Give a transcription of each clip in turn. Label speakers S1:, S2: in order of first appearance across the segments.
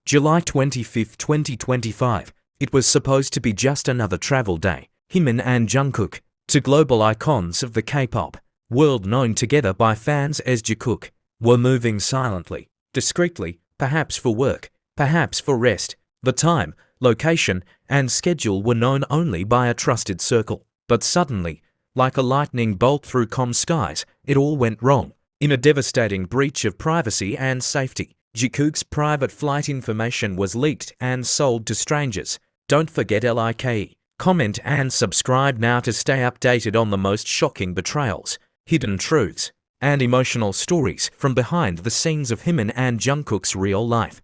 S1: July 25, 2025. It was supposed to be just another travel day. Jimin and Jungkook, two global icons of the K-pop world known together by fans as Jikook, were moving silently, discreetly, perhaps for work, perhaps for rest. The time, location, and schedule were known only by a trusted circle. But suddenly, like a lightning bolt through calm skies, it all went wrong. In a devastating breach of privacy and safety, Jikook's private flight information was leaked and sold to strangers. Don't forget like, comment and subscribe now to stay updated on the most shocking betrayals, hidden truths, and emotional stories from behind the scenes of Jimin and Jungkook's real life.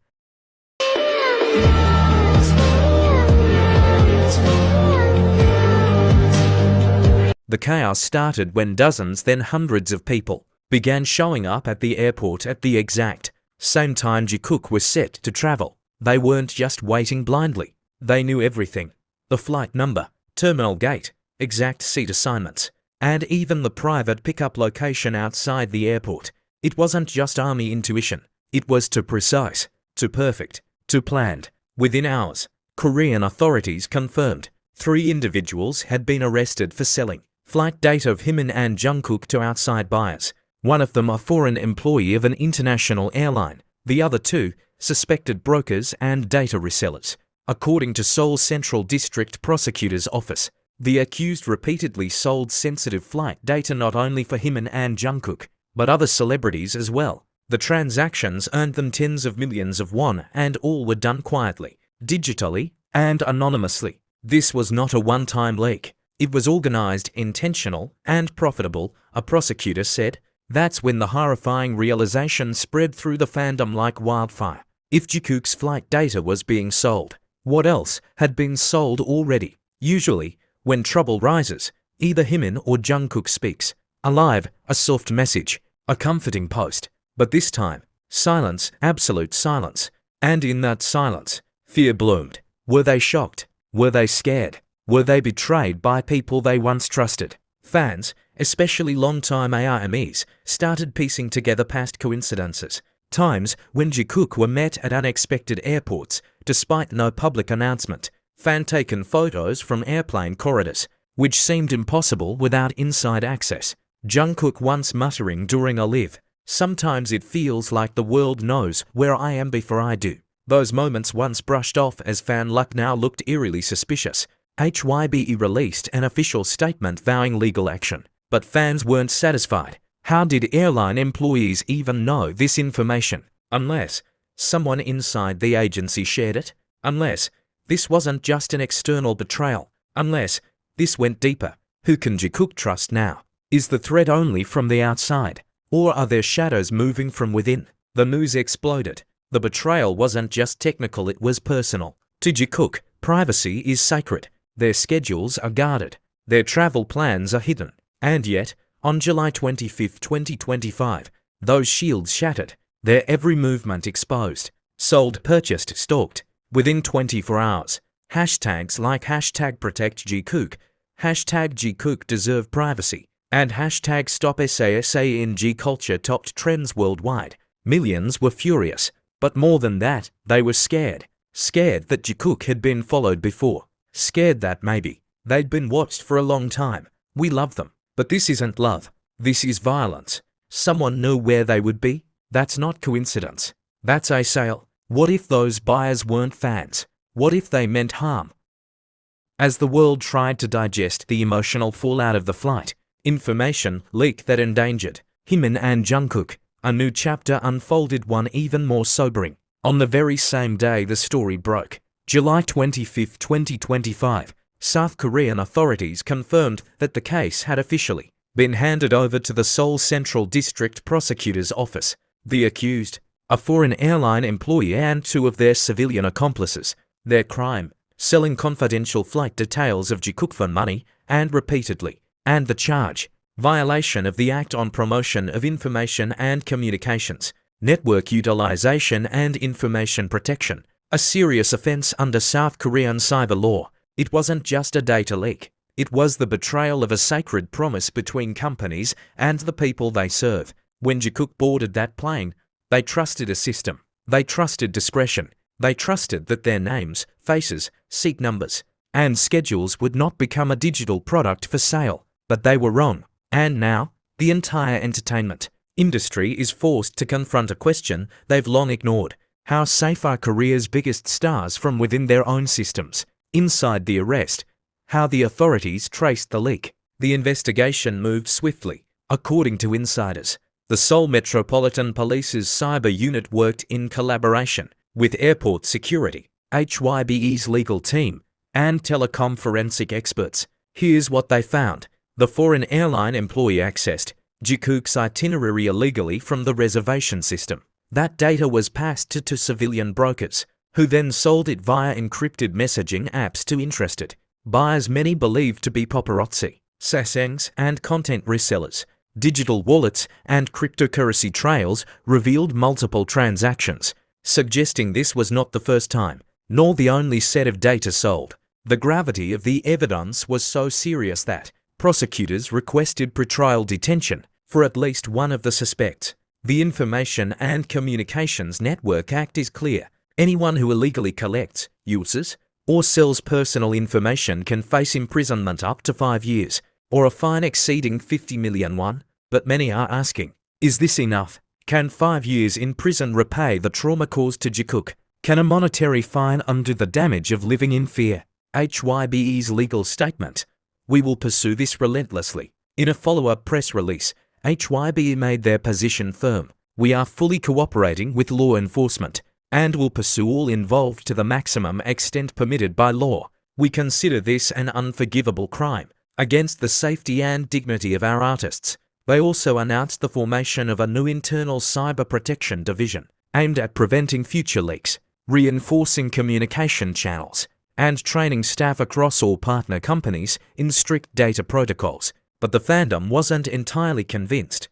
S1: The chaos started when dozens, then hundreds of people began showing up at the airport at the exact same time Jikook was set to travel. They weren't just waiting blindly. They knew everything. The flight number, terminal gate, exact seat assignments, and even the private pickup location outside the airport. It wasn't just army intuition. It was too precise, too perfect, too planned. Within hours, Korean authorities confirmed 3 individuals had been arrested for selling flight data of Jimin and Jungkook to outside buyers. One of them a foreign employee of an international airline. The other 2, suspected brokers and data resellers. According to Seoul Central District Prosecutor's Office, the accused repeatedly sold sensitive flight data not only for Jimin and Jungkook, but other celebrities as well. The transactions earned them tens of millions of won, and all were done quietly, digitally, and anonymously. This was not a one-time leak. It was organized, intentional, and profitable, a prosecutor said. That's when the horrifying realization spread through the fandom like wildfire. If Jikook's flight data was being sold, what else had been sold already? Usually, when trouble rises, either Jimin or Jungkook speaks. A soft message, a comforting post. But this time, silence, absolute silence. And in that silence, fear bloomed. Were they shocked? Were they scared? Were they betrayed by people they once trusted? Fans, especially long-time ARMYs, started piecing together past coincidences. Times when Jikook were met at unexpected airports, despite no public announcement. Fan-taken photos from airplane corridors, which seemed impossible without inside access. Jungkook once muttering during a live, "Sometimes it feels like the world knows where I am before I do." Those moments once brushed off as fan luck now looked eerily suspicious. HYBE released an official statement vowing legal action. But fans weren't satisfied. How did airline employees even know this information? Unless someone inside the agency shared it? Unless this wasn't just an external betrayal? Unless this went deeper? Who can Jikook trust now? Is the threat only from the outside? Or are there shadows moving from within? The news exploded. The betrayal wasn't just technical, it was personal. To Jikook, privacy is sacred. Their schedules are guarded. Their travel plans are hidden. And yet, on July 25, 2025, those shields shattered. Their every movement exposed. Sold, purchased, stalked. Within 24 hours. Hashtags like #ProtectJikook, #Jikook deserve privacy, and #StopSASA in G culture topped trends worldwide. Millions were furious. But more than that, they were scared. Scared that Jikook had been followed before. Scared that maybe they'd been watched for a long time. We love them. But this isn't love. This is violence. Someone knew where they would be. That's not coincidence. That's a sale. What if those buyers weren't fans? What if they meant harm? As the world tried to digest the emotional fallout of the flight, information leaked that endangered Jimin and Jungkook. A new chapter unfolded, one even more sobering. On the very same day the story broke, July 25, 2025, South Korean authorities confirmed that the case had officially been handed over to the Seoul Central District Prosecutor's Office. The accused, a foreign airline employee and 2 of their civilian accomplices, their crime, selling confidential flight details of Jikook for money, and repeatedly, and the charge, violation of the Act on Promotion of Information and Communications, Network Utilization and Information Protection, a serious offense under South Korean cyber law. It wasn't just a data leak. It was the betrayal of a sacred promise between companies and the people they serve. When Jikook boarded that plane, they trusted a system. They trusted discretion. They trusted that their names, faces, seat numbers, and schedules would not become a digital product for sale. But they were wrong. And now, the entire entertainment industry is forced to confront a question they've long ignored. How safe are Korea's biggest stars from within their own systems? Inside the arrest, how the authorities traced the leak. The investigation moved swiftly. According to insiders, the Seoul Metropolitan Police's cyber unit worked in collaboration with airport security, HYBE's legal team, and telecom forensic experts. Here's what they found. The foreign airline employee accessed Jikook's itinerary illegally from the reservation system. That data was passed to civilian brokers, who then sold it via encrypted messaging apps to interested buyers many believed to be paparazzi, sasaengs, and content resellers. Digital wallets and cryptocurrency trails revealed multiple transactions, suggesting this was not the first time, nor the only set of data sold. The gravity of the evidence was so serious that prosecutors requested pretrial detention for at least one of the suspects. The Information and Communications Network Act is clear. Anyone who illegally collects, uses, or sells personal information can face imprisonment up to 5 years, or a fine exceeding 50 million won. But many are asking, is this enough? Can 5 years in prison repay the trauma caused to Jikook? Can a monetary fine undo the damage of living in fear? HYBE's legal statement: we will pursue this relentlessly. In a follow-up press release, HYBE made their position firm. We are fully cooperating with law enforcement and will pursue all involved to the maximum extent permitted by law. We consider this an unforgivable crime against the safety and dignity of our artists. They also announced the formation of a new internal cyber protection division aimed at preventing future leaks, reinforcing communication channels, and training staff across all partner companies in strict data protocols. But the fandom wasn't entirely convinced.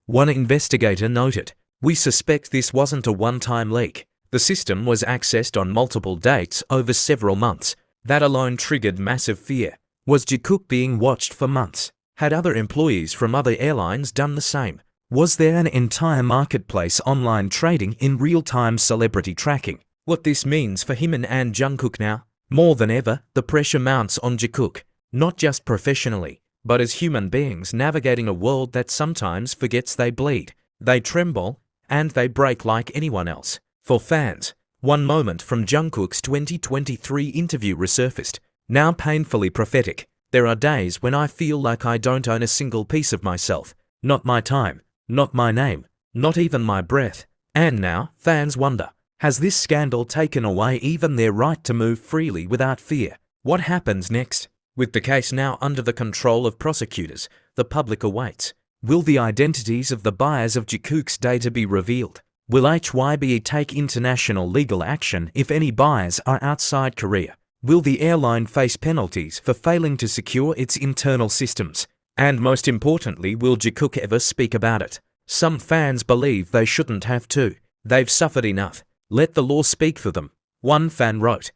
S1: One investigator noted, "We suspect this wasn't a one-time leak. The system was accessed on multiple dates over several months. That alone triggered massive fear. Was Jikook being watched for months? Had other employees from other airlines done the same? Was there an entire marketplace online trading in real-time celebrity tracking?" What this means for Jimin and Jungkook now? More than ever, the pressure mounts on Jikook, not just professionally, but as human beings navigating a world that sometimes forgets they bleed, they tremble, and they break like anyone else. For fans, one moment from Jungkook's 2023 interview resurfaced, now painfully prophetic. There are days when I feel like I don't own a single piece of myself, not my time, not my name, not even my breath. And now, fans wonder, has this scandal taken away even their right to move freely without fear? What happens next? With the case now under the control of prosecutors, the public awaits. Will the identities of the buyers of Jikook's data be revealed? Will HYBE take international legal action if any buyers are outside Korea? Will the airline face penalties for failing to secure its internal systems? And most importantly, will Jikook ever speak about it? Some fans believe they shouldn't have to. They've suffered enough. Let the law speak for them. One fan wrote,